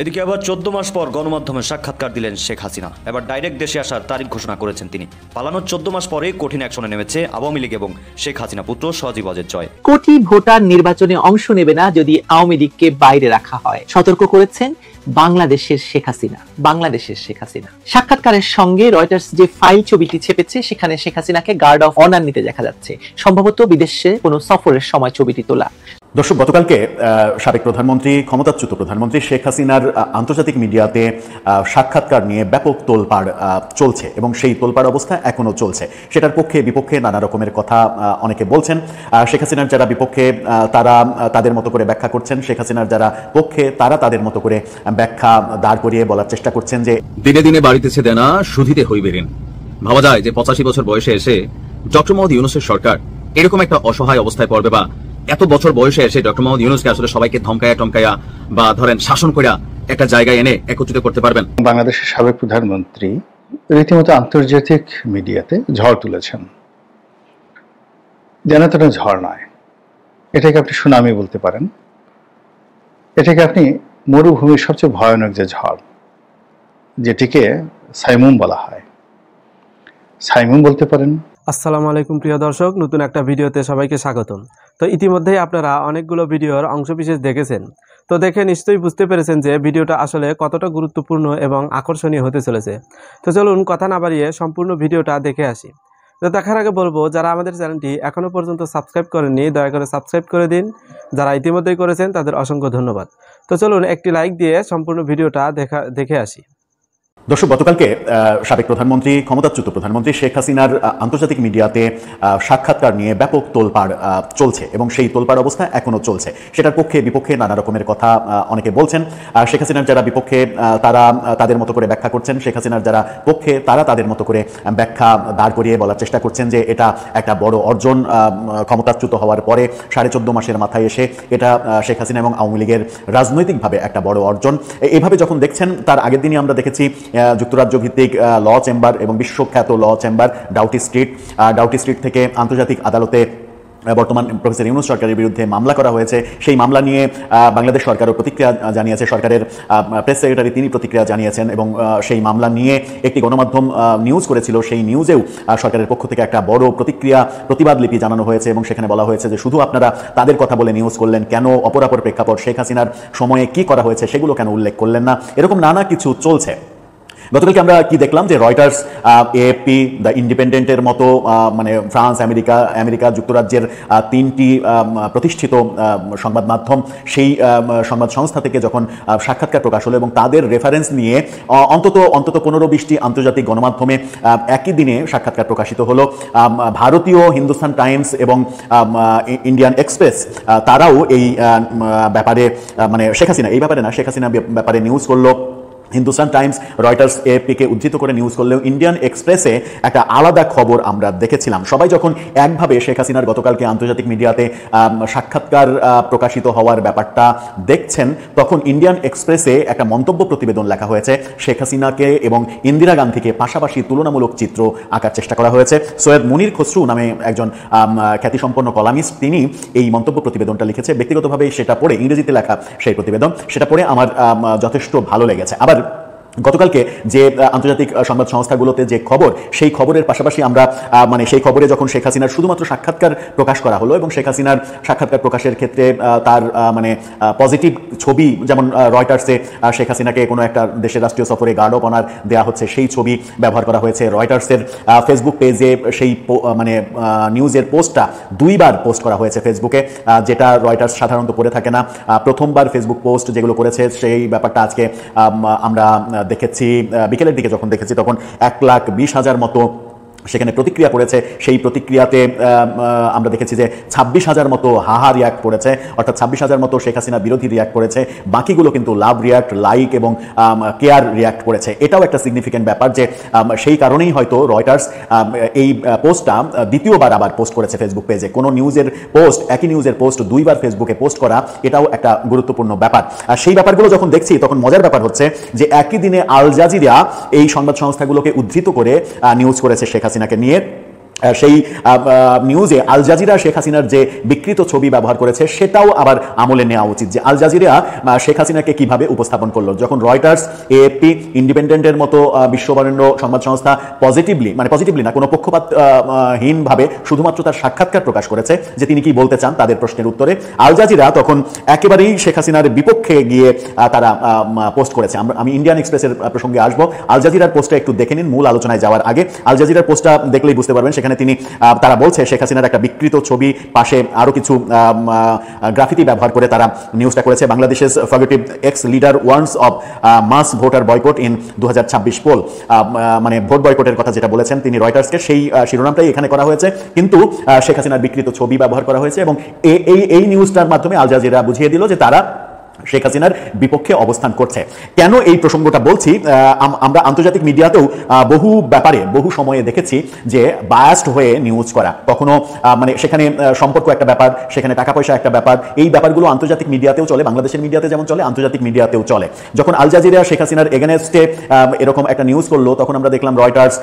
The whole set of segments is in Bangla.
এদিকে আবার 14 মাস পর গণমাধ্যমে সাক্ষাৎকার দিলেন শেখ হাসিনা। এবার ডাইরেক্ট দেশে আসার তারিখ ঘোষণা করেছেন তিনি। পালানোর 14 মাস পরে কঠিন অ্যাকশনে নেমেছে আওয়ামী লীগ এবং শেখ হাসিনা পুত্র সজীব অজের জয়। কোটি ভোটার নির্বাচনে অংশ নেবে না যদি আওয়ামী লীগকে বাইরে রাখা হয়, সতর্ক করেছেন বাংলাদেশের শেখ হাসিনা। সাক্ষাৎকারের সঙ্গে রয়টার্স যে ফাইল ছবিটি ছেপেছে সেখানে শেখ হাসিনাকে গার্ড অফ অনার নিতে দেখা যাচ্ছে, সম্ভবত বিদেশে কোনো সফরের সময় ছবিটি তোলা। দর্শক, গতকালকে সাবেক প্রধানমন্ত্রী, ক্ষমতাচ্যুত প্রধানমন্ত্রী শেখ হাসিনার আন্তর্জাতিক মিডিয়াতে সাক্ষাৎকার নিয়ে ব্যাপক তোলপাড় চলছে এবং সেই তোলপাড় অবস্থা এখনো চলছে। সেটার পক্ষে বিপক্ষে নানা রকমের কথা অনেকে বলছেন। শেখ হাসিনার যারা বিপক্ষে তারা তাদের মতো করে ব্যাখ্যা করছেন, শেখ হাসিনার যারা পক্ষে তারা তাদের মতো করে ব্যাখ্যা দাঁড় করিয়ে বলার চেষ্টা করছেন যে দিনে দিনে বাড়িতেছে দেনা, সুধিতে হইবে ঋণ। ভাবা যায় যে 85 বছর বয়সে এসে ডক্টর মোহাম্মদ ইউনূসের সরকার এরকম একটা অসহায় অবস্থায় পড়বে, বা এত বছর বয়সে এসে ডক্টর মোহাম্মদ ইউনূসকে আসলে সবাইকে ধমকায়া বা ধরেন শাসন কইরা একটা জায়গায় এনে একত্রিত করতে পারবেন। বাংলাদেশের সাবেক প্রধানমন্ত্রী রীতিমতো আন্তর্জাতিক মিডিয়াতে ঝড় তুলেছেন। যেন তেন ঝড় নয়, এটাকে আপনি সুনামি বলতে পারেন, এটাকে আপনি মরুভূমির সবচেয়ে ভয়ানক যে ঝড়, যেটিকে সাইমুম বলা হয়, সাইমুম বলতে পারেন। আসসালামু আলাইকুম প্রিয় দর্শক, নতুন একটা ভিডিওতে সবাইকে স্বাগতম। তো ইতিমধ্যেই আপনারা অনেকগুলো ভিডিওর অংশবিশেষ দেখেছেন, তো দেখে নিশ্চয়ই বুঝতে পেরেছেন যে ভিডিওটা আসলে কতটা গুরুত্বপূর্ণ এবং আকর্ষণীয় হতে চলেছে। তো চলুন কথা না বাড়িয়ে সম্পূর্ণ ভিডিওটা দেখে আসি। তো দেখার আগে বলবো, যারা আমাদের চ্যানেলটি এখনও পর্যন্ত সাবস্ক্রাইব করেননি দয়া করে সাবস্ক্রাইব করে দিন, যারা ইতিমধ্যেই করেছেন তাদের অসংখ্য ধন্যবাদ। তো চলুন একটি লাইক দিয়ে সম্পূর্ণ ভিডিওটা দেখে আসি। দর্শক, গতকালকে সাবেক প্রধানমন্ত্রী, ক্ষমতাচ্যুত প্রধানমন্ত্রী শেখ হাসিনার আন্তর্জাতিক মিডিয়াতে সাক্ষাৎকার নিয়ে ব্যাপক তোলপাড় চলছে এবং সেই তোলপাড় অবস্থা এখনো চলছে। সেটার পক্ষে বিপক্ষে নানা রকমের কথা অনেকে বলছেন। শেখ হাসিনার যারা বিপক্ষে তারা তাদের মতো করে ব্যাখ্যা করছেন, শেখ হাসিনার যারা পক্ষে তারা তাদের মতো করে ব্যাখ্যা দাঁড় করিয়ে বলার চেষ্টা করছেন যে এটা একটা বড় অর্জন। ক্ষমতাচ্যুত হওয়ার পরে 14.5 মাসের মাথায় এসে এটা শেখ হাসিনা এবং আওয়ামী লীগের রাজনৈতিকভাবে একটা বড় অর্জন। এভাবে যখন দেখছেন, তার আগের দিনই আমরা দেখেছি যুক্তরাজ্য ভিত্তিক ল চেম্বার এবং বিশ্বখ্যাত ল চেম্বার ডাউটি স্ট্রিট থেকে আন্তর্জাতিক আদালতে বর্তমান প্রফেসর ইউনূস সরকারের বিরুদ্ধে মামলা করা হয়েছে। সেই মামলা নিয়ে বাংলাদেশ সরকারও প্রতিক্রিয়া জানিয়েছে, সরকারের প্রেস সেক্রেটারি তিনি প্রতিক্রিয়া জানিয়েছেন এবং সেই মামলা নিয়ে একটি গণমাধ্যম নিউজ করেছিল, সেই নিউজেও সরকারের পক্ষ থেকে একটা বড় প্রতিবাদ লিপি জানানো হয়েছে এবং সেখানে বলা হয়েছে যে শুধু আপনারা তাদের কথা বলে নিউজ করলেন, কেন অপরাপর প্রেক্ষাপট শেখ হাসিনার সময়ে কি করা হয়েছে সেগুলো কেন উল্লেখ করলেন না। এরকম নানা কিছু চলছে। গতকালকে আমরা কি দেখলাম যে রয়টার্স, এএফপি, দ্য ইন্ডিপেন্ডেন্টের মতো মানে ফ্রান্স, আমেরিকা যুক্তরাজ্যের 3টি প্রতিষ্ঠিত সংবাদ মাধ্যম, সেই সংবাদ সংস্থা থেকে যখন সাক্ষাৎকার প্রকাশ হলো এবং তাদের রেফারেন্স নিয়ে অন্তত 15-20টি আন্তর্জাতিক গণমাধ্যমে একই দিনে সাক্ষাৎকার প্রকাশিত হলো। ভারতীয় হিন্দুস্তান টাইমস এবং ইন্ডিয়ান এক্সপ্রেস তারাও এই ব্যাপারে মানে শেখ হাসিনা ব্যাপারে নিউজ করলো। হিন্দুস্তান টাইমস, রয়টার্স, এএফপিকে উদ্ধৃত করে নিউজ করলেও ইন্ডিয়ান এক্সপ্রেসে একটা আলাদা খবর আমরা দেখেছিলাম। সবাই যখন একভাবে শেখ হাসিনার গতকালকে আন্তর্জাতিক মিডিয়াতে সাক্ষাৎকার প্রকাশিত হওয়ার ব্যাপারটা দেখছেন, তখন ইন্ডিয়ান এক্সপ্রেসে একটা মন্তব্য প্রতিবেদন লেখা হয়েছে। শেখ হাসিনাকে এবং ইন্দিরা গান্ধীকে পাশাপাশি তুলনামূলক চিত্র আঁকার চেষ্টা করা হয়েছে। সৈয়দ মুনির খসরু নামে একজন খ্যাতিসম্পন্ন কলামিস্ট, তিনি এই মন্তব্য প্রতিবেদনটা লিখেছে। ব্যক্তিগতভাবে সেটা পড়ে, ইংরেজিতে লেখা সেই প্রতিবেদন, সেটা পড়ে আমার যথেষ্ট ভালো লেগেছে। আবার গতকালকে যে আন্তর্জাতিক সংবাদ সংস্থাগুলোতে যে খবর, সেই খবরের পাশাপাশি আমরা মানে সেই খবরে যখন শেখ হাসিনার শুধুমাত্র সাক্ষাৎকার প্রকাশ করা হলো এবং শেখ হাসিনার সাক্ষাৎকার প্রকাশের ক্ষেত্রে তার মানে পজিটিভ ছবি, যেমন রয়টার্সে শেখ হাসিনাকে কোনো একটা দেশের রাষ্ট্রীয় সফরে গার্ড অফ অনার দেওয়া হচ্ছে, সেই ছবি ব্যবহার করা হয়েছে। রয়টার্সের ফেসবুক পেজে সেই মানে নিউজের পোস্টটা 2বার পোস্ট করা হয়েছে ফেসবুকে, যেটা রয়টার্স সাধারণত করে থাকে না। প্রথমবার ফেসবুক পোস্ট যেগুলো করেছে সেই ব্যাপারটা আজকে আমরা দেখেছি, বিকেলের দিকে যখন দেখেছি তখন 1,20,000 মতো সেখানে প্রতিক্রিয়া পড়েছে। সেই প্রতিক্রিয়াতে আমরা দেখেছি যে 26,000 মতো হাহা রিয়াক্ট করেছে, অর্থাৎ 26,000 মতো শেখ হাসিনা বিরোধী রিয়াক্ট করেছে। বাকিগুলো কিন্তু লাভ রিয়াক্ট, লাইক এবং কেয়ার রিয়াক্ট করেছে। এটাও একটা সিগনিফিক্যান্ট ব্যাপার যে সেই কারণেই হয়তো রয়টার্স এই পোস্টটা দ্বিতীয়বার আবার পোস্ট করেছে ফেসবুক পেজে। কোনো নিউজের পোস্ট, একই নিউজের পোস্ট 2বার ফেসবুকে পোস্ট করা, এটাও একটা গুরুত্বপূর্ণ ব্যাপার। আর সেই ব্যাপারগুলো যখন দেখছি তখন মজার ব্যাপার হচ্ছে যে একই দিনে আল জাজিরা এই সংবাদ সংস্থাগুলোকে উদ্ধৃত করে নিউজ করেছে শেখ হাসিনাকে নিয়ে। সেই নিউজে আল জাজিরা শেখ হাসিনার যে বিকৃত ছবি ব্যবহার করেছে সেটাও আবার আমলে নেওয়া উচিত, যে আল জাজিরা শেখ হাসিনাকে কিভাবে উপস্থাপন করলো। যখন রয়টার্স, এএফপি, ইন্ডিপেন্ডেন্টের মতো বিশ্ববরেণ্য সংবাদ সংস্থা পজিটিভলি না, কোনো পক্ষপাতহীনভাবে শুধুমাত্র তার সাক্ষাৎকার প্রকাশ করেছে যে তিনি কি বলতে চান তাদের প্রশ্নের উত্তরে, আল জাজিরা তখন একেবারেই শেখ হাসিনার বিপক্ষে গিয়ে তারা পোস্ট করেছে। আমি ইন্ডিয়ান এক্সপ্রেসের প্রসঙ্গে আসবো। আল জাজিরার পোস্টটা একটু দেখে নিন মূল আলোচনায় যাওয়ার আগে। আল জাজিরার পোস্টটা দেখলেই বুঝতে পারবেন, সেখানে তারা বলছে শেখ হাসিনার একটা বিকৃত ছবি, পাশে আরো কিছু গ্রাফিতি ব্যবহার করে তারা নিউজটা করেছে। বাংলাদেশের fugitive ex leader warns of mass voter boycott in 2026 poll, মানে ভোট বয়কটের কথা যেটা বলেছেন তিনি রয়টার্সকে, সেই শিরোনামটাই এখানে করা হয়েছে, কিন্তু শেখ হাসিনার বিকৃত ছবি ব্যবহার করা হয়েছে। এবং এই নিউজটার মাধ্যমে আল জাজিরা বুঝিয়ে দিল যে তারা শেখ হাসিনার বিপক্ষে অবস্থান করছে। কেন এই প্রসঙ্গটা বলছি, আমরা আন্তর্জাতিক মিডিয়াতেও বহু ব্যাপারে বহু সময়ে দেখেছি যে বায়াসড হয়ে নিউজ করা, কখনো মানে সেখানে সম্পর্ক একটা ব্যাপার, সেখানে টাকা পয়সা একটা ব্যাপার, এই ব্যাপারগুলো আন্তর্জাতিক মিডিয়াতেও চলে, বাংলাদেশের মিডিয়াতে যেমন চলে আন্তর্জাতিক মিডিয়াতেও চলে। যখন আল জাজিরা শেখ হাসিনার এগেনস্টে এরকম একটা নিউজ করলো, তখন আমরা দেখলাম রয়টার্স,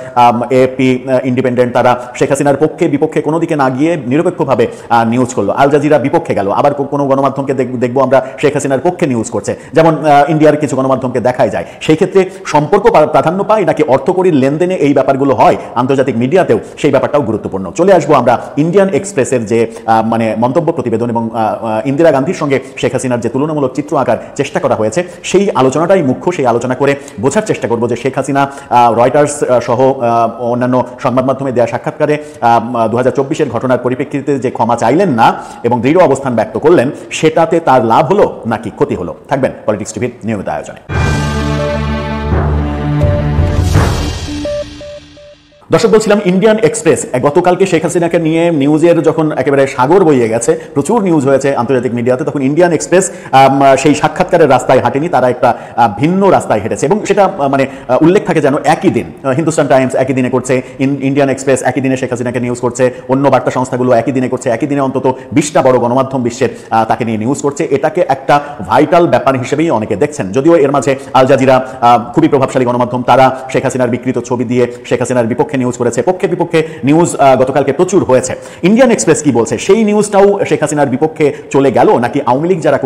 এএফপি, ইন্ডিপেন্ডেন্ট তারা শেখ হাসিনার পক্ষে বিপক্ষে কোনো দিকে না গিয়ে নিরপেক্ষভাবে নিউজ করলো। আল জাজিরা বিপক্ষে গেল, আবার কোনো গণমাধ্যমকে দেখবো আমরা শেখ হাসিনার পক্ষে নিউজ করছে, যেমন ইন্ডিয়ার কিছু গণমাধ্যমকে দেখাই যায়। সেই ক্ষেত্রে সম্পর্ক প্রাধান্য পায় নাকি অর্থকরীর লেনদেনে এই ব্যাপারগুলো হয় আন্তর্জাতিক মিডিয়াতেও, সেই ব্যাপারটাও গুরুত্বপূর্ণ। চলে আসবো আমরা ইন্ডিয়ান এক্সপ্রেসের যে মানে মন্তব্য প্রতিবেদন এবং ইন্দিরা গান্ধীর সঙ্গে শেখ হাসিনার যে তুলনামূলক চিত্র আঁকার চেষ্টা করা হয়েছে, সেই আলোচনাটাই মুখ্য। সেই আলোচনা করে বোঝার চেষ্টা করবো যে শেখ হাসিনা রয়টার্স সহ অন্যান্য সংবাদ মাধ্যমে দেওয়া সাক্ষাৎকারে 2024-এর ঘটনার পরিপ্রেক্ষিতে যে ক্ষমা চাইলেন না এবং দৃঢ় অবস্থান ব্যক্ত করলেন, সেটাতে তার লাভ হলো নাকি ক্ষতি হলো। থাকবেন পলিটিক্স টিভির নিয়মিত আয়োজনে। দর্শক, বলছিলাম ইন্ডিয়ান এক্সপ্রেস গতকালকে শেখ হাসিনাকে নিয়ে নিউজের যখন একেবারে সাগর বইয়ে গেছে, প্রচুর নিউজ হয়েছে আন্তর্জাতিক মিডিয়াতে, তখন ইন্ডিয়ান এক্সপ্রেস সেই সাক্ষাৎকারের রাস্তায় হাঁটেনি, তারা একটা ভিন্ন রাস্তায় হেঁটেছে। এবং সেটা মানে উল্লেখ থাকে যেন একই দিন, হিন্দুস্তান টাইমস একই দিনে করছে, ইন্ডিয়ান এক্সপ্রেস একই দিনে শেখ হাসিনাকে নিউজ করছে, অন্য বার্তা সংস্থাগুলো একই দিনে করছে, একই দিনে অন্তত 20টা বড় গণমাধ্যম বিশ্বের তাকে নিয়ে নিউজ করছে। এটাকে একটা ভাইটাল ব্যাপার হিসেবেই অনেকে দেখছেন। যদিও এর মাঝে আল জাজিরা খুবই প্রভাবশালী গণমাধ্যম, তারা শেখ হাসিনার বিকৃত ছবি দিয়ে শেখ হাসিনার বিপক্ষে নিউজ করেছে, পক্ষে বিপক্ষে নিউজ গতকালকে প্রচুর হয়েছে। ইন্ডিয়ান এক্সপ্রেস কি বলছে, সেই নিউজটাও শেখ হাসিনার বিপক্ষে চলে গেল নাকি আওয়ামী লীগ যারা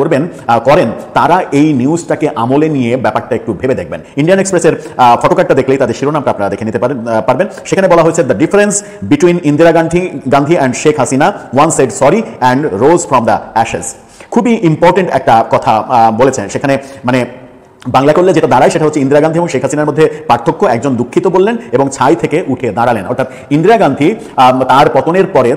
করেন তারা এই নিউজটাকে আমলে নিয়ে ব্যাপারটা একটু ভেবে দেখবেন। ইন্ডিয়ান এক্সপ্রেসের ফটোকার্ডটা দেখলেই তাদের শিরোনামটা আপনারা দেখে নিতে পারবেন। সেখানে বলা হয়েছে, the difference between Indira Gandhi and Sheikh Hasina, one said sorry and rose from the ashes. খুবই ইম্পর্টেন্ট একটা কথা বলেছেন সেখানে, মানে বাংলা করলে যেটা দাঁড়ায় সেটা হচ্ছে ইন্দিরা গান্ধী এবং শেখ হাসিনার মধ্যে পার্থক্য, একজন দুঃখিত বললেন এবং ছাই থেকে উঠে দাঁড়ালেন। অর্থাৎ ইন্দিরা গান্ধী তার পতনের পরে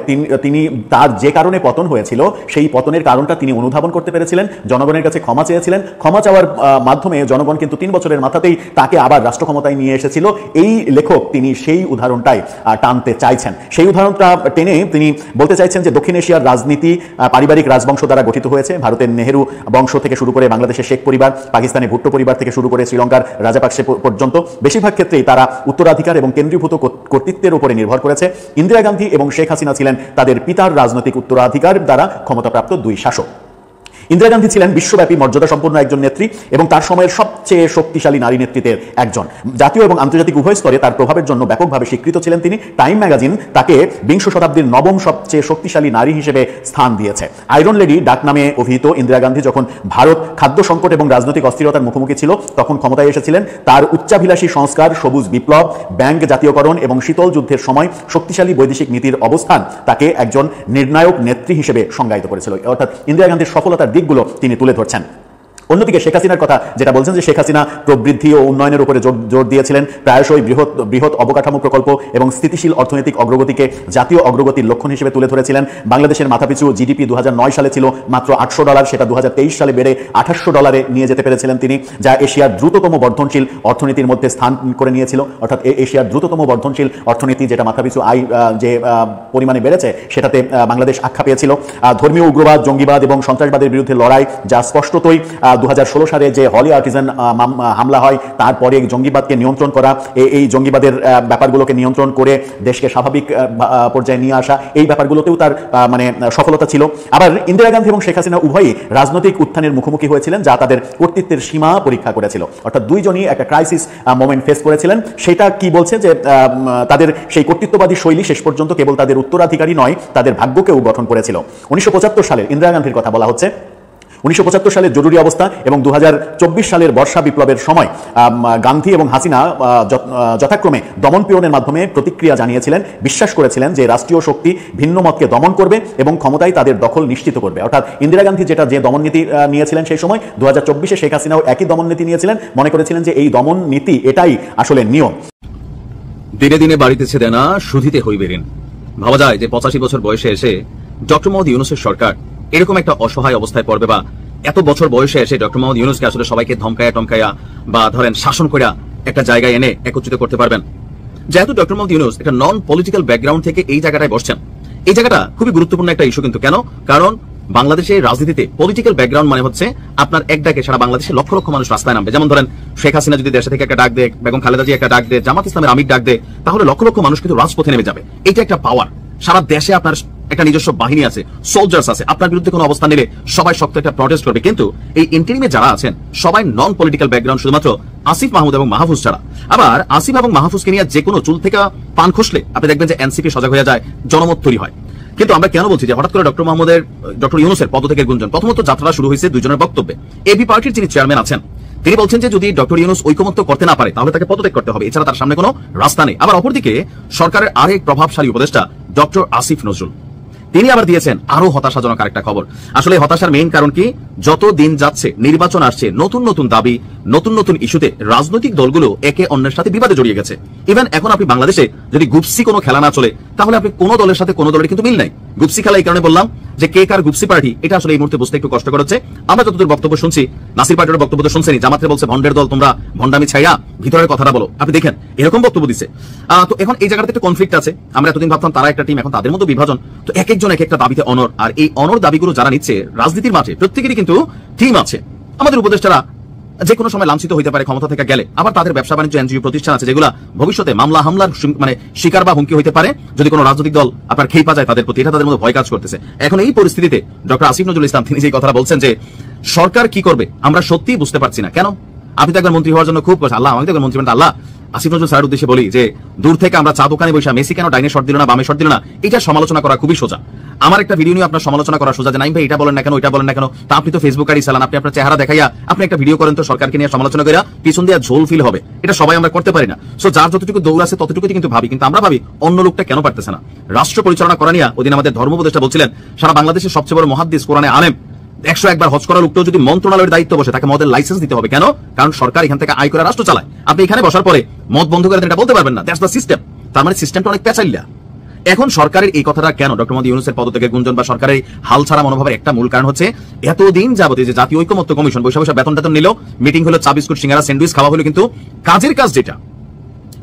তিনি তার যে কারণে পতন হয়েছিল সেই পতনের কারণটা তিনি অনুধাবন করতে পেরেছিলেন, জনগণের কাছে ক্ষমা চেয়েছিলেন। ক্ষমা চাওয়ার মাধ্যমে জনগণ কিন্তু 3 বছরের মাথাতেই তাকে আবার রাষ্ট্র ক্ষমতায় নিয়ে এসেছিল। এই লেখক তিনি সেই উদাহরণটাই টানতে চাইছেন। সেই উদাহরণটা টেনে তিনি বলতে চাইছেন যে দক্ষিণ এশিয়ার রাজনীতি পারিবারিক রাজবংশ দ্বারা গঠিত হয়েছে। ভারতের নেহেরু বংশ থেকে শুরু করে বাংলাদেশের শেখ পরিবার, পাকিস্তানে ভুট্টো পরিবার থেকে শুরু করে শ্রীলঙ্কার রাজাপাকসে পর্যন্ত বেশিরভাগ ক্ষেত্রেই তারা উত্তরাধিকার এবং কেন্দ্রীভূত কর্তৃত্বের উপরে নির্ভর করেছে। ইন্দিরা গান্ধী এবং শেখ হাসিনা ছিলেন তাদের পিতার রাজনৈতিক উত্তরাধিকার দ্বারা ক্ষমতাপ্রাপ্ত 2 শাসক। ইন্দিরা গান্ধী ছিলেন বিশ্বব্যাপী মর্যাদা সম্পন্ন একজন নেত্রী এবং তার সময়ের সবচেয়ে শক্তিশালী নারী নেতৃত্বের একজন। জাতীয় এবং আন্তর্জাতিক উভয় স্তরে তার প্রভাবের জন্য ব্যাপকভাবে স্বীকৃত ছিলেন তিনি। টাইম ম্যাগাজিন তাকে 20 শতাব্দীর 9ম সবচেয়ে শক্তিশালী নারী হিসেবে স্থান দিয়েছে। আয়রন লেডি ডাক নামে অভিহিত ইন্দিরা গান্ধী যখন ভারত খাদ্য সংকট এবং রাজনৈতিক অস্থিরতার মুখোমুখি ছিল তখন ক্ষমতায় এসেছিলেন। তার উচ্চাভিলাষী সংস্কার, সবুজ বিপ্লব, ব্যাংক জাতীয়করণ এবং শীতল যুদ্ধের সময় শক্তিশালী বৈদেশিক নীতির অবস্থান তাকে একজন নির্ণায়ক নেত্রী হিসেবে সংজ্ঞায়িত করেছিল। অর্থাৎ ইন্দিরা গান্ধীর সফলতার দিকগুলো তিনি তুলে ধরছেন। অন্যদিকে শেখ হাসিনার কথা যেটা বলছেন যে শেখ হাসিনা প্রবৃদ্ধি ও উন্নয়নের উপরে জোর দিয়েছিলেন, প্রায়শই বৃহৎ অবকাঠামো প্রকল্প এবং স্থিতিশীল অর্থনৈতিক অগ্রগতিকে জাতীয় অগ্রগতির লক্ষণ হিসেবে তুলে ধরেছিলেন। বাংলাদেশের মাথাপিছু জিডিপি 2009 সালে ছিল মাত্র $800, সেটা 2023 সালে বেড়ে $800 নিয়ে যেতে পেরেছিলেন তিনি, যা এশিয়ার দ্রুততম বর্ধনশীল অর্থনীতির মধ্যে স্থান করে নিয়েছিল। অর্থাৎ এশিয়ার দ্রুততম বর্ধনশীল অর্থনীতি যেটা মাথাপিছু আয় যে পরিমাণে বেড়েছে সেটাতে বাংলাদেশ আখ্যা পেয়েছিল। ধর্মীয় উগ্রবাদ, জঙ্গিবাদ এবং সন্ত্রাসবাদের বিরুদ্ধে লড়াই, যা স্পষ্টতই 2016 সালে যে হলি আর্টিজান হামলা হয়, তারপরে জঙ্গিবাদকে নিয়ন্ত্রণ করা, এই জঙ্গিবাদের ব্যাপারগুলোকে নিয়ন্ত্রণ করে দেশকে স্বাভাবিক পর্যায়ে নিয়ে আসা, এই ব্যাপারগুলোতেও তার মানে সফলতা ছিল। আবার ইন্দিরা গান্ধী এবং শেখ হাসিনা উভয়ই রাজনৈতিক উত্থানের মুখোমুখি হয়েছিলেন, যা তাদের কর্তৃত্বের সীমা পরীক্ষা করেছিল। অর্থাৎ দুইজনই একটা ক্রাইসিস মোমেন্ট ফেস করেছিলেন। সেটা কি বলছে যে তাদের সেই কর্তৃত্ববাদী শৈলী শেষ পর্যন্ত কেবল তাদের উত্তরাধিকারী নয়, তাদের ভাগ্যকেও গঠন করেছিল। 1975 সালের ইন্দিরা গান্ধীর কথা বলা হচ্ছে। 1975 সালের জরুরি অবস্থা এবং 2024 সালের বর্ষা বিপ্লবের সময় গান্ধী এবং হাসিনা যথাক্রমে দমন পীড়নের মাধ্যমে প্রতিক্রিয়া জানিয়েছিলেন, বিশ্বাস করেছিলেন যে রাষ্ট্রীয় শক্তি ভিন্ন মতকে দমন করবে এবং ক্ষমতায় তাদের দখল নিশ্চিত করবে। অর্থাৎ ইন্দিরা গান্ধী যে দমন নীতি নিয়েছিলেন সেই সময়, 2024-এ শেখ হাসিনাও একই দমন নীতি নিয়েছিলেন। মনে করেছিলেন যে এই দমন নীতি এটাই আসলে নিয়ম। দিনে দিনে বাড়িতেছে দেনা, শুধিতে হইবে ঋণ। ভাবা যায় যে 85 বছর বয়সে এসে ডক্টর মোহাম্মদ ইউনূসের সরকার এরকম একটা অসহায় অবস্থায় পড়বে, বা এত বছর বয়সে এসে ডক্টর মোহাম্মদ ইউনূসকে আসলে সবাইকে ধমকায়া টমকায়া বা ধরেন শাসন করে একটা জায়গায় এনে একত্রিত করতে পারবেন। যেহেতু ডক্টর মোহাম্মদ ইউনূস একটা নন পলিটিক্যাল ব্যাকগ্রাউন্ড থেকে এই জায়গাটায় বসছেন, এই জায়গাটা খুবই গুরুত্বপূর্ণ একটা ইস্যু কিন্তু। কেন? কারণ বাংলাদেশের রাজনীতিতে পলিটিক্যাল ব্যাকগ্রাউন্ড মানে হচ্ছে আপনার এক ডাকে সারা বাংলাদেশে লক্ষ লক্ষ মানুষ রাস্তায় নামবে। যেমন ধরেন শেখ হাসিনা যদি দেশে থেকে একটা ডাক দেয়, বেগম খালেদা জি একটা ডাক দেয়, জামাত ইসলামের আমির ডাক দেয়, তাহলে লক্ষ লক্ষ মানুষ কিন্তু রাজপথে নেমে যাবে। এটা একটা পাওয়ার। সারা দেশে আপনার একটা নিজস্ব বাহিনী আছে, সোলজার্স আছে, আপনার বিরুদ্ধে কোনো অবস্থান নিলে সবাই শক্ত একটা প্রটেস্ট করবে। কিন্তু এই ইন্টারিমে যারা আছেন সবাই নন পলিটিক্যাল ব্যাকগ্রাউন্ড, শুধুমাত্র আসিফ মাহমুদ এবং মাহফুজ ছাড়া। আবার আসিফ এবং মাহফুজকে নিয়ে যে কোনো চুল থেকে পান খসলে আপনি দেখবেন যে এনসিপি সজাগ হয়ে যায়, জনমত তৈরি হয়। কিন্তু আমরা কেন বলছি যে হঠাৎ করে ডক্টর ইউনূসের পদত্যাগের গুঞ্জন? প্রথমত যাত্রা শুরু হয়েছে দুইজনের বক্তব্যে। এবি পার্টির যিনি চেয়ারম্যান আছেন তিনি বলছেন যে যদি ডক্টর ইউনূস ঐকমত্য করতে না পারে তাহলে তাকে পদত্যাগ করতে হবে, এছাড়া তার সামনে কোনো রাস্তা নেই। আবার অপরদিকে সরকারের আরেক প্রভাবশালী উপদেষ্টা ডক্টর আসিফ নজরুল তিনি আবার দিয়েছেন আরো হতাশাজনক আরেকটা খবর। আসলে হতাশার মেইন কারণ কি? যত দিন যাচ্ছে, নির্বাচন আসছে, নতুন নতুন দাবি, নতুন নতুন ইস্যুতে রাজনৈতিক দলগুলো একে অন্যের সাথে বিবাদে জড়িয়ে গেছে। ইভেন এখন আপনি বাংলাদেশে যদি গুপসি কোনো খেলা না চলে তাহলে আপনি কোনো দলের সাথে কোনো দলের কিন্তু মিল নাই। গুপসি খেলা এই কারণে বললাম যে কে কার গুপসি পার্টি, এটা আসলে এই মুহূর্তে বুঝতে একটু কষ্টকর হচ্ছে। আমরা যতদূর বক্তব্য শুনছি, নাসির পার্টির বক্তব্য তো শুনছেনি, জামাতে বলছে ভন্ডের দল, তোমরা ভন্ডামি ছাইয়া ভিতরের কথাটা বলো। আপনি দেখেন এরকম বক্তব্য দিচ্ছে। তো এখন এই জায়গাতে একটা কনফ্লিক্ট আছে। আমরা এতদিন ভাবতাম তারা একটা টিম, এখন তাদের মধ্যে বিভাজন। তো এক একজন এক একটা দাবিতে অনর, আর এই অনর দাবিগুলো যারা নিচ্ছে রাজনীতির মাঠে প্রত্যেকেরই কিন্তু টিম আছে। আমাদের উপদেষ্টারা যে কোনো সময় লাঞ্ছিত হইতে পারে ক্ষমতা থেকে গেলে, আবার তাদের ব্যবসা বাণিজ্য এনজিও প্রতিষ্ঠান আছে যেগুলো ভবিষ্যতে মামলা হামলার মানে শিকার বা হুমকি হইতে পারে যদি কোনো রাজনৈতিক দল আপনার খেই পা যায় তাদের প্রতি। এটা তাদের মধ্যে ভয় কাজ করতেছে। এখন এই পরিস্থিতিতে ডক্টর আসিফ নজরুল ইসলাম তিনি যে কথা বলছেন যে সরকার কি করবে আমরা সত্যিই বুঝতে পারছি না। কেন? আপনি তো একবার মন্ত্রী হওয়ার জন্য খুব আল্লাহ আমাকে একবার মন্ত্রী বানাতে, আল্লাহ আসিফ নজরুল স্যারের উদ্দেশ্যে বলি যে দূর থেকে আমরা চা দোকানে বসে মেসি কেন ডাইনে শট দিল না, বামে শট দিল না, এটা সমালোচনা করা খুবই সোজা। আমার একটা ভিডিও নিয়ে আপনার সমালোচনা করা সোজা যে নাইম ভাই এটা বলেন না কেন, ওইটা বলেন না কেন। তা আপনি তো ফেসবুক আইডি চালান, আপনি আপনার চেহারা দেখাইয়া আপনি একটা ভিডিও করেন তো সরকারকে নিয়ে সমালোচনা করে পিছন দিয়ে ঝোল ফিল হবে। এটা সবাই আমরা করতে পারি না। সো যার যতটুকু দৌড় আছে ততটুকু কিন্তু ভাবি, কিন্তু আমরা ভাবি অন্য লোকটা কেন পারতেছে না। রাষ্ট্র পরিচালনা করা নিয়ে ওদিন আমাদের ধর্ম উপদেষ্টা বলছিলেন সারা বাংলাদেশের সবচেয়ে বড় মুহাদ্দিস, কোরআনে আলেম, 101 বার হজ করার লোকটাও যদি মন্ত্রণালয়ের দায়িত্ব বসে তাকে মদের লাইসেন্স দিতে হবে। কেন? কারণ সরকার এখান থেকে আয় করে রাষ্ট্র চালায়। আপনি এখানে বসার পরে মদ বন্ধ করে এটা বলতে পারবেন না। That's the system. তার মানে সিস্টেমটা অনেক পেঁচাইলা। এখন সরকারের এই কথাটা কেন? ডক্টর মোহাম্মদ ইউনূসের পদত্যাগের গুঞ্জন বা সরকারের হাল ছাড়া মনোভাবের একটা মূল কারণ হচ্ছে এতদিন যাবতীয় যে জাতীয় ঐকমত্য কমিশন বৈশা বৈশা বেতন টেতন নিল, মিটিং হলো, চা বিস্কুট সিঙ্গারা স্যান্ডউইচ খাওয়া হলো, কিন্তু কাজের কাজ যেটা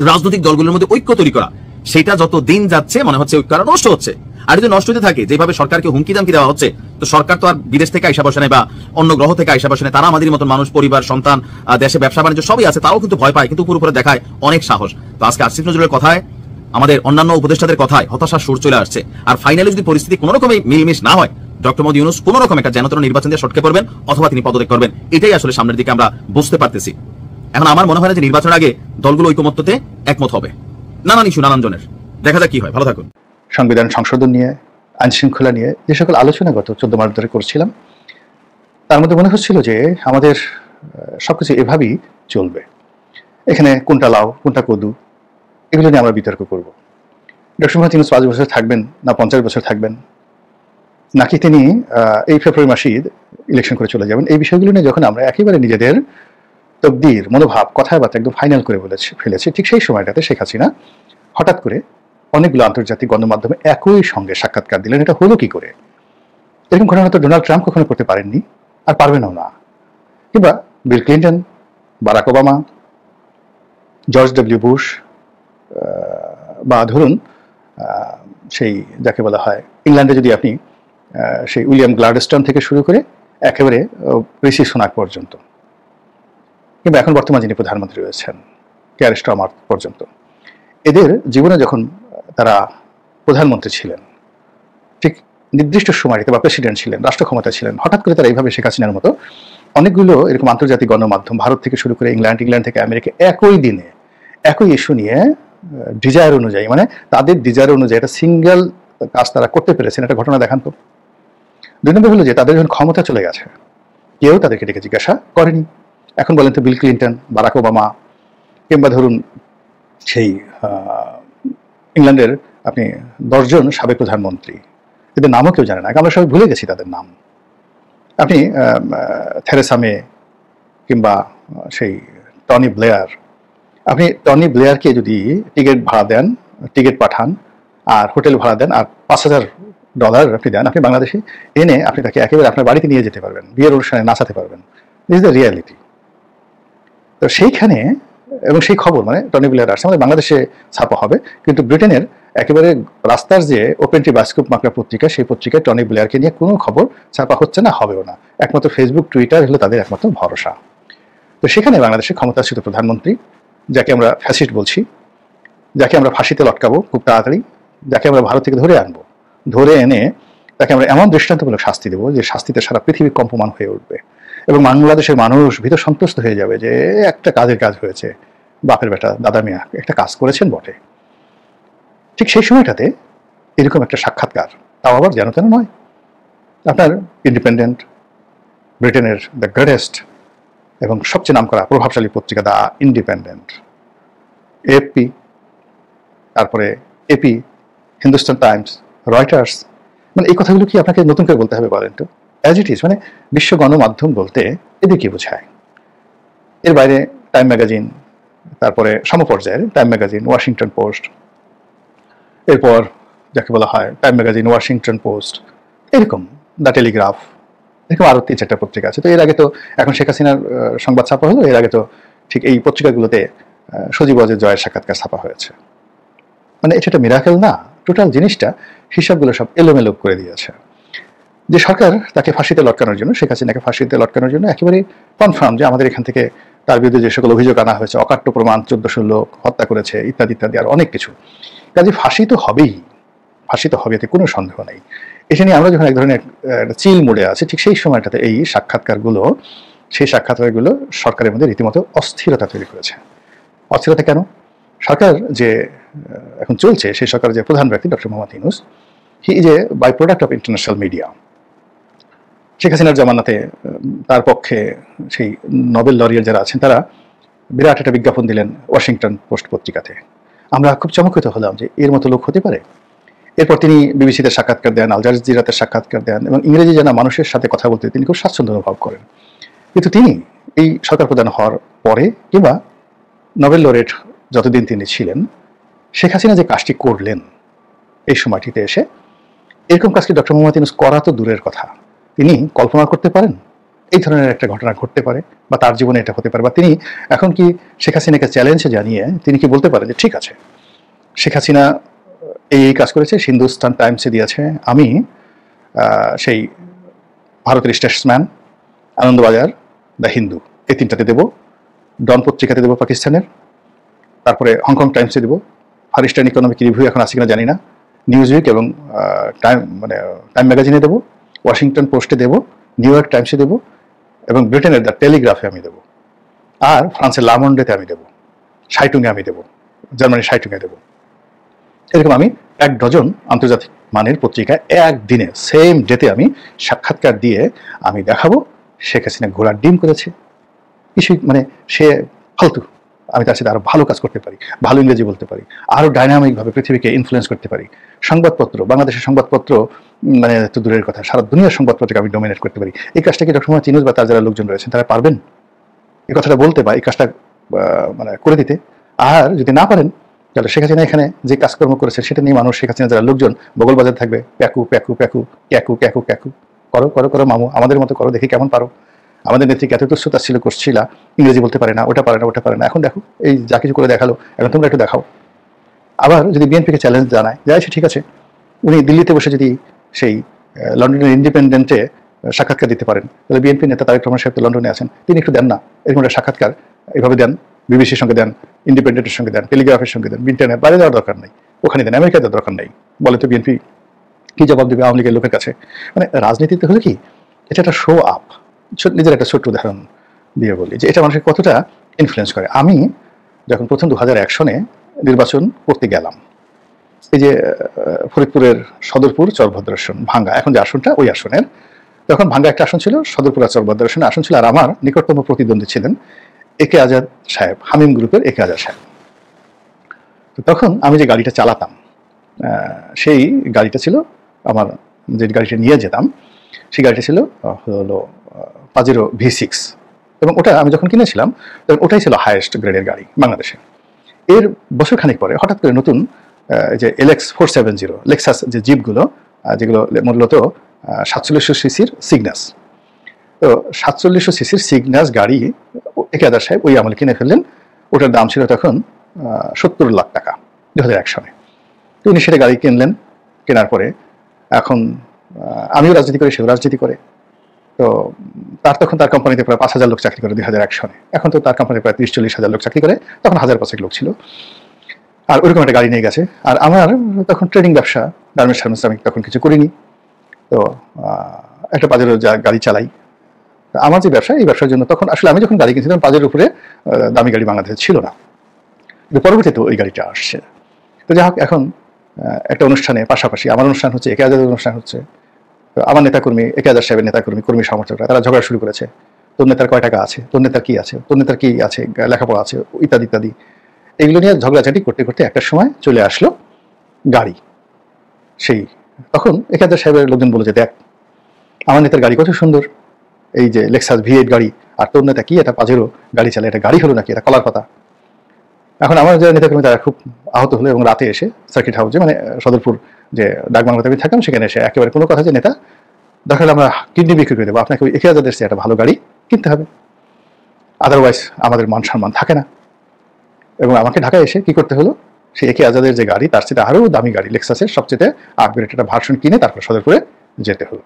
রাজনৈতিক দলগুলোর মধ্যে ঐক্য তৈরি করা, সেটা যত দিন যাচ্ছে মনে হচ্ছে ঐক্য নষ্ট হচ্ছে। আর যদি নষ্ট হতে থাকে, যেভাবে সরকারকে হুমকি দামকি দেওয়া হচ্ছে, তো সরকার তো আর বিদেশ থেকে আইসা বসে নেই বা অন্য গ্রহ থেকে আইসা বসে নেই। তারা আমাদের মতন মানুষ, পরিবার, সন্তান, দেশে ব্যবসা বাণিজ্য সবই আছে, তারাও কিন্তু ভয় পায়, কিন্তু উপরে দেখায় অনেক সাহস। তো আজকে আসিফ নজরুলের কথায়, আমাদের অন্যান্য উপদেষ্টাদের কথায় হতাশার সুর চলে আসছে। আর ফাইনালি যদি পরিস্থিতি কোনো রকমই মিলমিশ না হয়, ডক্টর মোহাম্মদ ইউনূস কোন রকম একটা যেনতন নির্বাচন দিয়ে সটকে পড়বেন অথবা তিনি পদত্যাগ করবেন। এটাই আসলে সামনের দিকে আমরা বুঝতে পারতেছি। এখন আমার মনে হয় না যে নির্বাচনের আগে দলগুলো ঐকমত্যতে একমত হবে। নানান ইস্যু, নানান জনের, দেখা যাক কি হয়। ভালো থাকুন। সংবিধান সংশোধন নিয়ে, আইন শৃঙ্খলা নিয়ে যে সকল আলোচনা গত 14 মাস ধরে করছিলাম, তার মধ্যে মনে হচ্ছিল যে আমাদের সবকিছু এভাবেই চলবে। এখানে কোনটা লাউ কোনটা কদু এগুলো নিয়ে আমরা বিতর্ক করব। ডক্টর মোহাম্মদ ইউনূস 5 বছর থাকবেন না 50 বছর থাকবেন, নাকি তিনি এই ফেব্রুয়ারি মাসেই ইলেকশন করে চলে যাবেন, এই বিষয়গুলো নিয়ে যখন আমরা একেবারে নিজেদের তকদির, মনোভাব, কথাবার্তা একদম ফাইনাল করে ফেলেছি, ঠিক সেই সময়টাতে শেখ হাসিনা হঠাৎ করে অনেকগুলো আন্তর্জাতিক গণমাধ্যমে একই সঙ্গে সাক্ষাৎকার দিলেন। এটা হলো কি করে? এরকম ঘটনা তো ডোনাল্ড ট্রাম্প কখনো করতে পারেননি, আর পারবেনও না। কিংবা Bill Clinton, Barack Obama, George W Bush, বা ধরুন সেই যাকে বলা হয় ইংল্যান্ডে যদি আপনি সেই উইলিয়াম গ্লাডস্টোন থেকে শুরু করে একেবারে ঋষি সুনাক পর্যন্ত, কিংবা এখন বর্তমান যিনি প্রধানমন্ত্রী রয়েছেন কেয়ার স্টারমার পর্যন্ত, এদের জীবনে যখন তারা প্রধানমন্ত্রী ছিলেন, ঠিক নির্দিষ্ট সময়টিতে বা প্রেসিডেন্ট ছিলেন, রাষ্ট্র ক্ষমতা ছিলেন, হঠাৎ করে তারা এইভাবে শেখ হাসিনার মতো অনেকগুলো এরকম আন্তর্জাতিক গণমাধ্যম, ভারত থেকে শুরু করে ইংল্যান্ড থেকে আমেরিকা, একই দিনে একই ইস্যু নিয়ে ডিজায়ার অনুযায়ী, মানে তাদের ডিজায়ার অনুযায়ী একটা সিঙ্গেল কাজ তারা করতে পেরেছেন, একটা ঘটনা দেখান তো। 2 নম্বর হলো যে তাদের যখন ক্ষমতা চলে গেছে কেউ তাদেরকে ডেকে জিজ্ঞাসা করেনি। এখন বলেন তো বিল ক্লিন্টন, বারাক ওবামা, কিংবা ধরুন সেই ইংল্যান্ডের আপনি 10 জন সাবেক প্রধানমন্ত্রী, এদের নামও কেউ জানে না, আমরা সবাই ভুলে গেছি তাদের নাম। আপনি থেরেসা মে কিংবা সেই টনি ব্লেয়ার, আপনি টনি ব্লেয়ারকে যদি টিকিট ভাড়া দেন, টিকিট পাঠান আর হোটেল ভাড়া দেন আর $5,000 আপনি দেন, আপনি বাংলাদেশে এনে আপনি তাকে একেবারে আপনার বাড়িতে নিয়ে যেতে পারবেন, বিয়ের অনুষ্ঠানে নাচাতে পারবেন। This is the reality. তো সেইখানে এবং সেই খবর মানে টনি ব্লেয়ার আসছে আমাদের বাংলাদেশে ছাপা হবে, কিন্তু ব্রিটেনের একেবারে রাস্তার যে ওপেন টি বাস্কুপ মাকড়া পত্রিকা, সেই পত্রিকায় টনি ব্লেয়ারকে নিয়ে কোনো খবর ছাপা হচ্ছে না, হবেও না। একমাত্র ফেসবুক, টুইটার হলো তাদের একমাত্র ভরসা। তো সেখানে বাংলাদেশের ক্ষমতাচ্যুত প্রধানমন্ত্রী, যাকে আমরা ফ্যাসিস্ট বলছি, যাকে আমরা ফাঁসিতে লটকাবো খুব তাড়াতাড়ি, যাকে আমরা ভারত থেকে ধরে আনবো, ধরে এনে তাকে আমরা এমন দৃষ্টান্তমূলক শাস্তি দেবো যে শাস্তিতে সারা পৃথিবী কম্পমান হয়ে উঠবে এবং বাংলাদেশের মানুষ ভীত সন্ত্রস্ত হয়ে যাবে যে একটা কাজের কাজ হয়েছে, বাপের বেটা দাদা মিয়া একটা কাজ করেছেন বটে। ঠিক সেই সময়টাতে এরকম একটা সাক্ষাৎকার, তাও আবার যেন তেন নয়, আপনার ইন্ডিপেন্ডেন্ট, ব্রিটেনের দ্য গ্রেটেস্ট এবং সবচেয়ে নামকরা প্রভাবশালী পত্রিকা দ্য ইন্ডিপেন্ডেন্ট, এএফপি, তারপরে এপি, হিন্দুস্তান টাইমস, রয়টার্স, মানে এই কথাগুলো কি আপনাকে নতুন করে বলতে হবে বলেন তো? অ্যাজ ইট ইজ, মানে বিশ্ব গণমাধ্যম বলতে এদের কি বোঝায়? এর বাইরে টাইম ম্যাগাজিন, তারপরে সমপর্যায়ের টাইম ম্যাগাজিন, ওয়াশিংটন পোস্ট, এরপর যাকে বলা হয় টাইম ম্যাগাজিন, ওয়াশিংটন পোস্ট, এরকম দ্য টেলিগ্রাফ, এরকম আরও 3-4টা পত্রিকা আছে। তো এর আগে তো এখন শেখ হাসিনার সংবাদ ছাপা হলো, এর আগে তো ঠিক এই পত্রিকাগুলোতে সজীব ওয়াজেদ জয়ের সাক্ষাৎকার ছাপা হয়েছে। মানে এটা একটা মিরাকেল না? টোটাল জিনিসটা হিসাবগুলো সব এলোমেলো করে দিয়েছে। যে সরকার তাকে ফাঁসিতে লটকানোর জন্য, শেখ হাসিনাকে ফাঁসিতে লটকানোর জন্য একেবারে কনফার্ম যে আমাদের এখান থেকে তার বিরুদ্ধে যে সকল অভিযোগ আনা হয়েছে, অকাট্য প্রমাণ, 1400 লোক হত্যা করেছে ইত্যাদি ইত্যাদি আর অনেক কিছু, কাজে ফাঁসি তো হবেই, ফাঁসি তো হবে, এতে কোনো সন্দেহ নেই। এটা নিয়ে আমরা যখন এক ধরনের চিল মোডে আছি, ঠিক সেই সময়টাতে এই সাক্ষাৎকারগুলো, সেই সাক্ষাৎকারগুলো সরকারের মধ্যে রীতিমতো অস্থিরতা তৈরি করেছে। অস্থিরতা কেন? সরকার যে এখন চলছে, সেই সরকারের যে প্রধান ব্যক্তি doctor Mohammad Yunus, he is a by product of international media. Sheikh হাসিনার জামানাতে তার পক্ষে সেই নোবেল লরিয়ার যারা আছেন তারা বিরাট একটা বিজ্ঞাপন দিলেন ওয়াশিংটন পোস্ট পত্রিকাতে। আমরা খুব চমকিত হলাম যে এর মতো লোক হতে পারে। এরপর তিনি বিবিসিতে সাক্ষাৎকার দেন, আল জাজিরাতে সাক্ষাৎকার দেন এবং ইংরেজি জানা মানুষের সাথে কথা বলতে তিনি খুব স্বাচ্ছন্দ্য অনুভব করেন। কিন্তু তিনি এই সরকার প্রধান হওয়ার পরে কিংবা নোবেল লরেট যতদিন তিনি ছিলেন, শেখ হাসিনা যে কাজটি করলেন এই সময়টিতে এসে, এরকম কাজটি ডক্টর মোহাম্মদ ইউনূস করা তো দূরের কথা, তিনি কল্পনা করতে পারেন এই ধরনের একটা ঘটনা ঘটতে পারে বা তার জীবনে এটা হতে পারে? বা তিনি এখন কি শেখ হাসিনাকে চ্যালেঞ্জে জানিয়ে তিনি কি বলতে পারেন যে ঠিক আছে, শেখ হাসিনা এই কাজ করেছে, হিন্দুস্তান টাইমসে দিয়েছে, আমি সেই ভারতের স্টেটসম্যান, আনন্দবাজার, দ্য হিন্দু, এই 3টাতে দেবো, ডন পত্রিকাতে দেবো পাকিস্তানের, তারপরে হংকং টাইমসে দেবো, ফার ইস্টার্ন ইকোনমিক রিভিউ এখন আছে কিনা জানি না, নিউজ উইক এবং টাইম ম্যাগাজিনে দেবো, ওয়াশিংটন পোস্টে দেবো, নিউ ইয়র্ক টাইমসে দেবো এবং ব্রিটেনের দ্য টেলিগ্রাফে আমি দেবো, আর ফ্রান্সের লামন্ডেতে আমি দেবো, শাইটুংয়ে আমি দেবো, জার্মানির শাইটুংয়ে দেবো। এরকম আমি 1 ডজন আন্তর্জাতিক মানের পত্রিকায় একদিনে সেম ডেতে আমি সাক্ষাৎকার দিয়ে আমি দেখাবো শেখ হাসিনা ঘোড়ার ডিম করেছে। কিছুই মানে সে ফালতু, আমি তার সাথে আরো ভালো কাজ করতে পারি, ভালো ইংরেজি বলতে পারি, আরো ডাইনামিকভাবে পৃথিবীকে ইনফ্লুয়েন্স করতে পারি। সংবাদপত্র, বাংলাদেশের সংবাদপত্র মানে তো দূরের কথা, সারা দুনিয়ার সংবাদপত্রকে আমি ডোমিনেট করতে পারি। এই কাজটা কি ডক্টর মোহাম্মদ ইউনূস বা তার যারা লোকজন রয়েছেন তারা পারবেন এই কথাটা বলতে বা এই কাজটা মানে করে দিতে? আর যদি না পারেন তাহলে শেখ হাসিনা এখানে যে কাজকর্ম করেছে সেটা নিয়ে মানুষ, শেখ হাসিনা যারা লোকজন বগল বাজার থাকবে, প্যাকু প্যাকু প্যাকু ক্যাকু ক্যাকু ক্যাকু, করো করো করো মামু, আমাদের মতো করো, দেখি কেমন পারো। আমাদের নেত্রীকে এত তুচ্ছতা ছিল, করছিলা, ইংরেজি বলতে পারে না, ওটা পারে না, ওটা পারে না, এখন দেখো এই যা কিছু করে দেখালো, এখন তোমরা একটু দেখাও। আবার যদি বিএনপিকে চ্যালেঞ্জ জানায়, যাইছে ঠিক আছে, উনি দিল্লিতে বসে যদি সেই লন্ডনের ইন্ডিপেন্ডেন্টে সাক্ষাৎকার দিতে পারেন, তাহলে বিএনপি নেতা তারেক রহমান সাহেব তো লন্ডনে আছেন, তিনি একটু দেন না এরকম একটা সাক্ষাৎকার, এভাবে দেন, বিবিসির সঙ্গে দেন, ইন্ডিপেন্ডেন্টের সঙ্গে দেন, টেলিগ্রাফের সঙ্গে দেন, ইন্টারনেট বাইরে দেওয়ার দরকার নেই, ওখানে দেন, আমেরিকাতে দেওয়ার দরকার নেই। বলে তো বিএনপি কি জবাব দেবে আওয়ামী লীগের লোকের কাছে? মানে রাজনীতিতে হলে কি এটা একটা শো আপ। নিজের একটা ছোট্ট উদাহরণ দিয়ে বলি যে এটা মানুষকে কতটা ইনফ্লুয়েন্স করে। আমি যখন প্রথম 2001 সনে নির্বাচন করতে গেলাম, এই যে ফরিদপুরের সদরপুর চরভদ্রাসন ভাঙ্গা, এখন যে আসনটা ওই আসনের, তখন ভাঙ্গা একটা আসন ছিল, সদরপুর আর চরভদ্রাসনে আসন ছিল, আর আমার নিকটতম প্রতিদ্বন্দ্বী ছিলেন একে আজাদ সাহেব, হামিম গ্রুপের একে আজাদ সাহেব। তো তখন আমি যে গাড়িটা চালাতাম, সেই গাড়িটা ছিল আমার, যে গাড়িটা নিয়ে যেতাম সেই গাড়িটা ছিল হলো পাজেরো V6, এবং ওটা আমি যখন কিনেছিলাম তখন ওটাই ছিল হাইয়েস্ট গ্রেডের গাড়ি বাংলাদেশে। এর বছরখানেক পরে হঠাৎ করে নতুন যে LX 470 লেক্সাস যে জিপগুলো, যেগুলো মূলত 4700 সিসির সিগনাস, তো 4700 সিসির সিগনাস গাড়ি একে আজাদ সাহেব ওই আমলে কিনে ফেললেন। ওটার দাম ছিল তখন 70 লাখ টাকা 2001 সনে। তো উনি সেটা গাড়ি কিনলেন, কেনার পরে এখন আমিও রাজনীতি করি, সেও রাজনীতি করে। তো তখন তার কোম্পানিতে প্রায় 5000 লোক চাকরি করে 2001 সনে। এখন তো তার কোম্পানিতে প্রায় 30-40 হাজার লোক চাকরি করে, তখন 1000-5 লোক ছিল। আর ওইরকম একটা গাড়ি নিয়ে গেছে। আর আমার তখন ট্রেডিং ব্যবসা, গার্মেন্টস সার্ভিস আমি তখন কিছু করিনি, তো একটা পাজেরো গাড়ি চালাই। আমার যে ব্যবসা, এই ব্যবসার জন্য তখন আসলে আমি যখন গাড়ি কিনছিলাম পাজের উপরে দামি গাড়ি বাংলাদেশে ছিল না, কিন্তু পরবর্তীতে ওই গাড়িটা আসছে। তো যাই হোক, এখন একটা অনুষ্ঠানে পাশাপাশি আমার অনুষ্ঠান হচ্ছে, একে আজাদের অনুষ্ঠান হচ্ছে, তো আমার নেতাকর্মী, একে আজাদ সাহেবের নেতাকর্মী, কর্মী সমর্থকরা তারা ঝগড়া শুরু করেছে, তোর নেতার কয় টাকা আছে, তোর নেতার কি আছে, তোর নেতার কি আছে, লেখাপড়া আছে, ইত্যাদি ইত্যাদি। এগুলো নিয়ে ঝগড়াঝাটি করতে করতে একটা সময় চলে আসলো গাড়ি। সেই তখন একে আজাদ সাহেবের লোকজন বলে যে, দেখ আমার নেতার গাড়ি কত সুন্দর, এই যে লেক্সাস V8 গাড়ি, আর তোর নেতা কি এটা পাজেরো গাড়ি চালে, এটা গাড়ি হলো নাকি, এটা কলার পাতা। এখন আমার যারা নেতাকর্মী তারা খুব আহত হলো, এবং রাতে এসে সার্কিট হাউসে, মানে সদরপুর যে ডাকবাংলাতে আমি থাকতাম, সেখানে এসে একেবারে কোনো কথা যে নেতা দেখা হলে আমরা কিডনি বিক্রি করে দেবো, আপনাকে ওই একে আজাদের চেয়ে একটা ভালো গাড়ি কিনতে হবে, আদারওয়াইজ আমাদের মান সম্মান থাকে না। এবং আমাকে ঢাকায় এসে কি করতে হলো, সেই একে আজাদের যে গাড়ি তার চেয়ে আরও দামি গাড়ি লেক্সাসের সবচেয়ে আপগ্রেড একটা ভার্সন কিনে তারপর সদরপুরে যেতে হলো।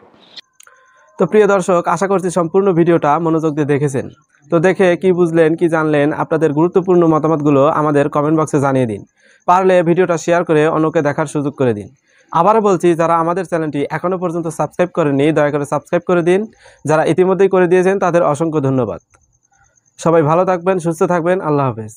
তো প্রিয় দর্শক, আশা করছি সম্পূর্ণ ভিডিওটা মনোযোগ দিয়ে দেখেছেন। তো দেখে কি বুঝলেন, কি জানলেন, আপনাদের গুরুত্বপূর্ণ মতামতগুলো আমাদের কমেন্ট বক্সে জানিয়ে দিন। পারলে ভিডিওটা শেয়ার করে অন্যকে দেখার সুযোগ করে দিন। আবারও বলছি, যারা আমাদের চ্যানেলটি এখনও পর্যন্ত সাবস্ক্রাইব করেননি দয়া করে সাবস্ক্রাইব করে দিন। যারা ইতিমধ্যেই করে দিয়েছেন তাদের অসংখ্য ধন্যবাদ। সবাই ভালো থাকবেন, সুস্থ থাকবেন। আল্লাহ হাফেজ।